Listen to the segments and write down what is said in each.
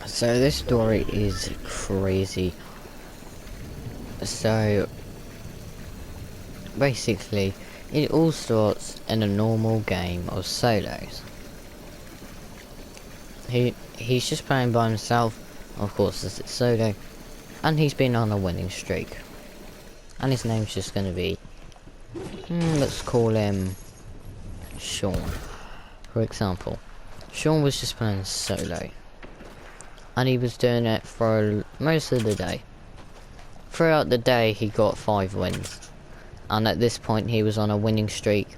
So this story is crazy. So basically, it all starts in a normal game of solos. He's just playing by himself, of course as it's solo, and he's been on a winning streak. And his name's just gonna be, let's call him Sean, for example. Sean was just playing solo, and he was doing it for most of the day. Throughout the day he got 5 wins, and at this point he was on a winning streak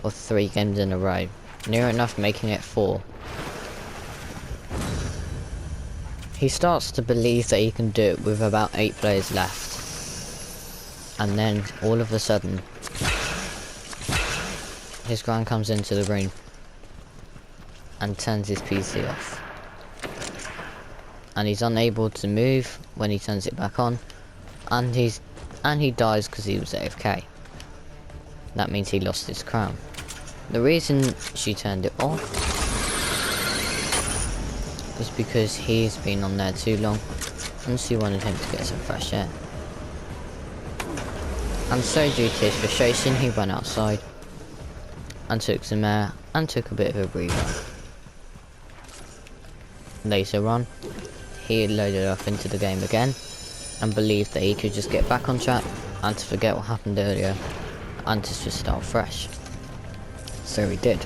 of 3 games in a row, near enough making it 4. He starts to believe that he can do it with about 8 players left, and then all of a sudden his gran comes into the room and turns his PC off, and he's unable to move when he turns it back on, and he dies because he was AFK. That means he lost his crown. The reason she turned it off was because he's been on there too long and she wanted him to get some fresh air. And so due to his frustration he went outside and took some air and took a bit of a breather. Later on, he loaded up into the game again and believed that he could just get back on track and to forget what happened earlier and to just start fresh. So he did.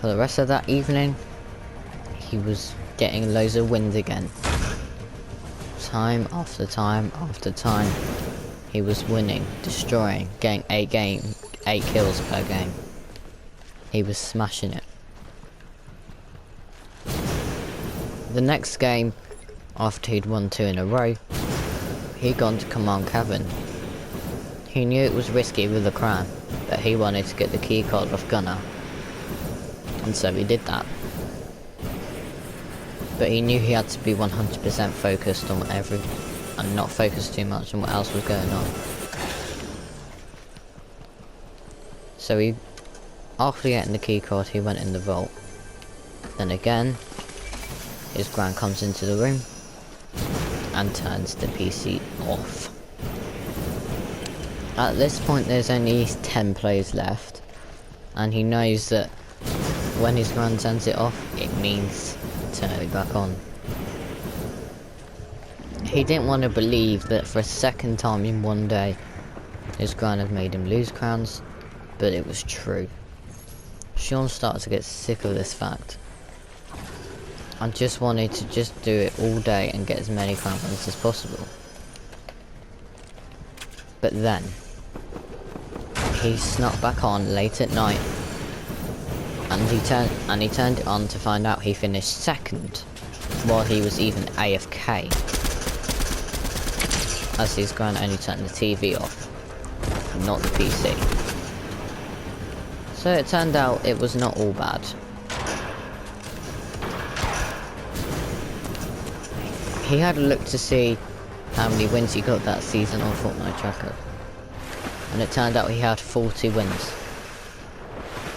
For the rest of that evening, he was getting loads of wins again. Time after time after time, he was winning, destroying, getting 8 kills per game. He was smashing it. The next game, after he'd won 2 in a row, he'd gone to Command Cavern. He knew it was risky with the crown, but he wanted to get the keycard off Gunnar, and so he did that. But he knew he had to be 100% focused on and not focus too much on what else was going on. So after getting the keycard, he went in the vault. Then again, his gran comes into the room and turns the PC off. At this point there's only 10 players left, and he knows that when his gran turns it off, it means turning it back on. He didn't want to believe that for a second time in one day his gran had made him lose crowns, but it was true. Sean started to get sick of this fact and just wanted to just do it all day and get as many crown points as possible. But then he snuck back on late at night, and he turned it on to find out he finished second while he was even AFK, as his gran only turned the TV off, not the PC. So it turned out it was not all bad. He had a look to see how many wins he got that season on Fortnite Tracker, and it turned out he had 40 wins.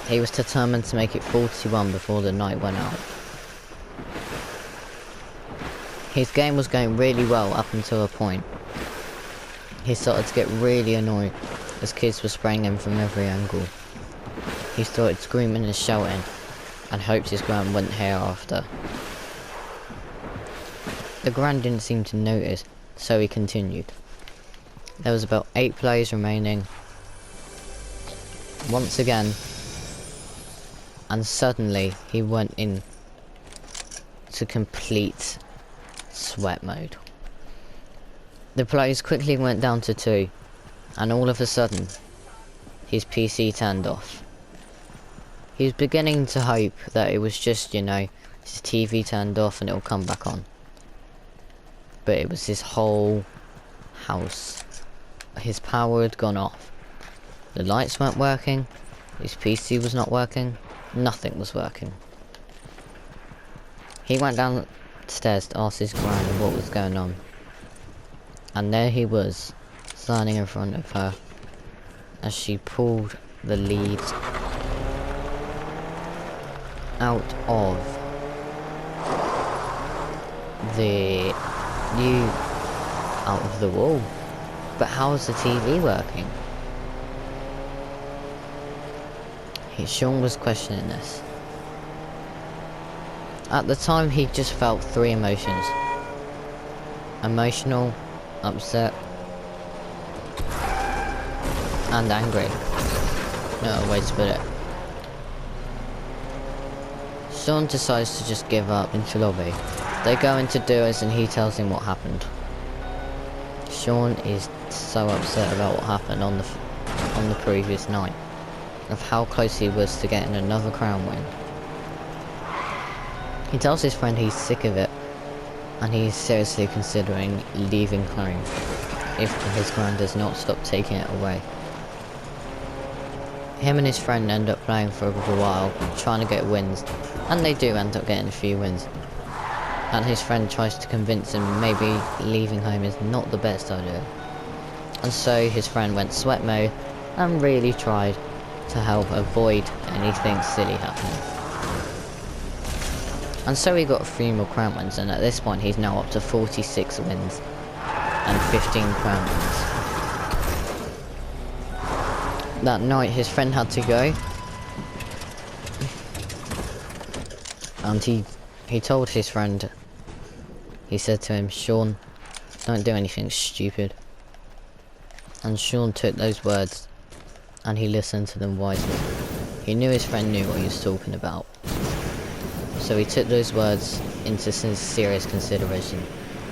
He was determined to make it 41 before the night went out. His game was going really well up until a point. He started to get really annoyed as kids were spraying him from every angle. He started screaming and shouting and hoped his gran wouldn't hear after. The gran didn't seem to notice, so he continued. There was about 8 players remaining. Once again, and suddenly he went in to complete sweat mode. The players quickly went down to 2, and all of a sudden his PC turned off. He was beginning to hope that it was just, his TV turned off and it'll come back on. But it was his whole house. His power had gone off. The lights weren't working, his PC was not working, nothing was working. He went downstairs to ask his gran what was going on. And there he was, standing in front of her, as she pulled the leads out of the new out of the wall. But how is the TV working? Sean was questioning this. At the time, he just felt three emotions. Emotional, upset, and angry. No way to put it. Sean decides to just give up into lobby. They go into duos and he tells him what happened. Sean is so upset about what happened on the previous night, of how close he was to getting another crown win. He tells his friend he's sick of it, and he's seriously considering leaving home if his crown does not stop taking it away. Him and his friend end up playing for a while, trying to get wins, and they do end up getting a few wins. And his friend tries to convince him maybe leaving home is not the best idea. And so his friend went sweat mode and really tried to help avoid anything silly happening. And so he got 3 more crown wins, and at this point he's now up to 46 wins and 15 crown wins. That night his friend had to go, and he told his friend, he said to him, "Sean, don't do anything stupid." And Sean took those words and he listened to them wisely. He knew his friend knew what he was talking about. So he took those words into some serious consideration.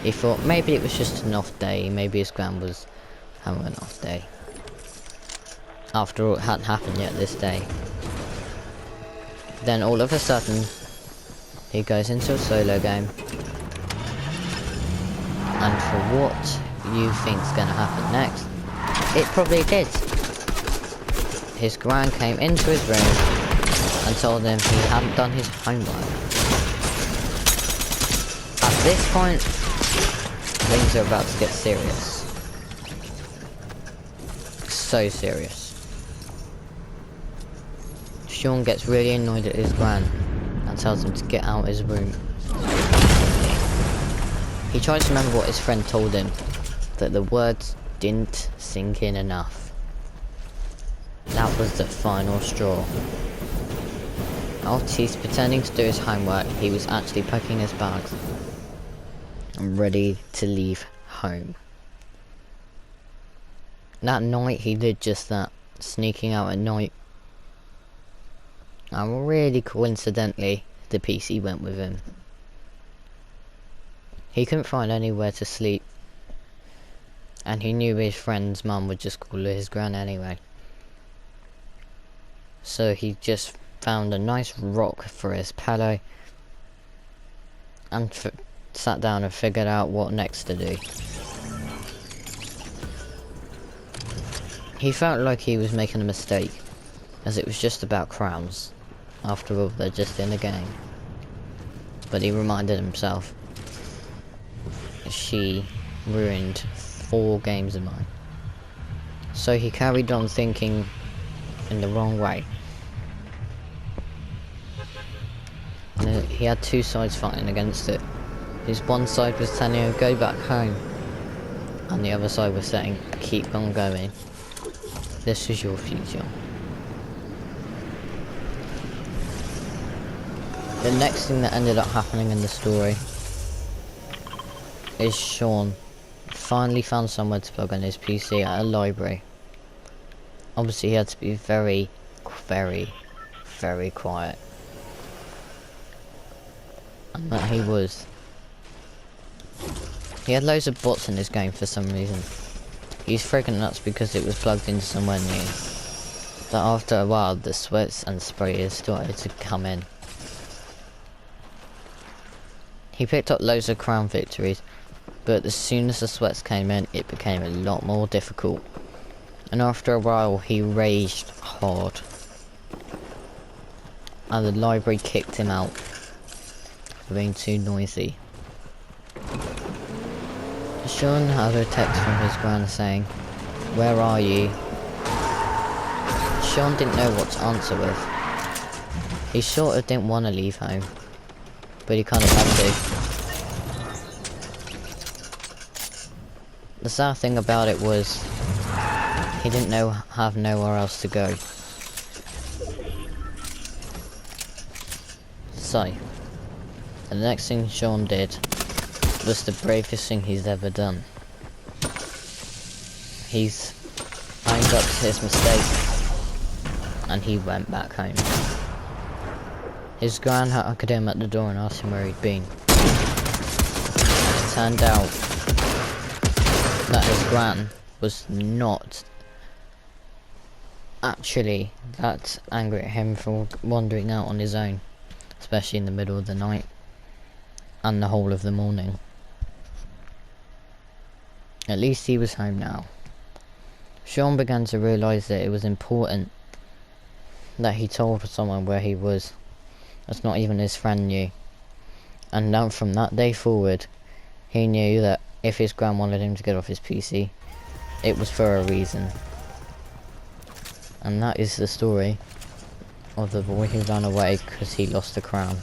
He thought maybe it was just an off day, maybe his gran was having an off day. After all, it hadn't happened yet this day. Then all of a sudden, he goes into a solo game. And for what you think's gonna happen next, it probably did. His gran came into his room and told him he hadn't done his homework. At this point, things are about to get serious. So serious. Sean gets really annoyed at his gran and tells him to get out of his room. He tries to remember what his friend told him, that the words didn't sink in enough. That was the final straw. Whilst he's pretending to do his homework, he was actually packing his bags and ready to leave home. That night he did just that, sneaking out at night. And really coincidentally, the PC went with him. He couldn't find anywhere to sleep, and he knew his friend's mum would just call his gran anyway. So he just found a nice rock for his pillow and sat down and figured out what next to do. He felt like he was making a mistake, as it was just about crowns. After all, they're just in a game. But he reminded himself, she ruined 4 games of mine. So he carried on thinking in the wrong way. And he had 2 sides fighting against it. His one side was telling him, go back home. And the other side was saying, keep on going. This is your future. The next thing that ended up happening in the story is Sean finally found somewhere to plug in his PC at a library. Obviously he had to be very, very, very quiet. And that he was. He had loads of bots in his game for some reason. He's freaking nuts because it was plugged into somewhere new. But after a while the sweats and sprayers started to come in. He picked up loads of crown victories, but as soon as the sweats came in, it became a lot more difficult. And after a while, he raged hard. And the library kicked him out for being too noisy. Sean had a text from his gran saying, "Where are you?" Sean didn't know what to answer with. He sort of didn't want to leave home, but he kind of had to. The sad thing about it was he didn't have nowhere else to go. So, the next thing Sean did was the bravest thing he's ever done. He's owned up to his mistake and he went back home. His gran hugged him at the door and asked him where he'd been. It turned out that his gran was not actually that angry at him for wandering out on his own, especially in the middle of the night and the whole of the morning. At least he was home now. Sean began to realise that it was important that he told someone where he was, as not even his friend knew. And now from that day forward, he knew that if his gran wanted him to get off his PC, it was for a reason. And that is the story of the boy who ran away because he lost the crown.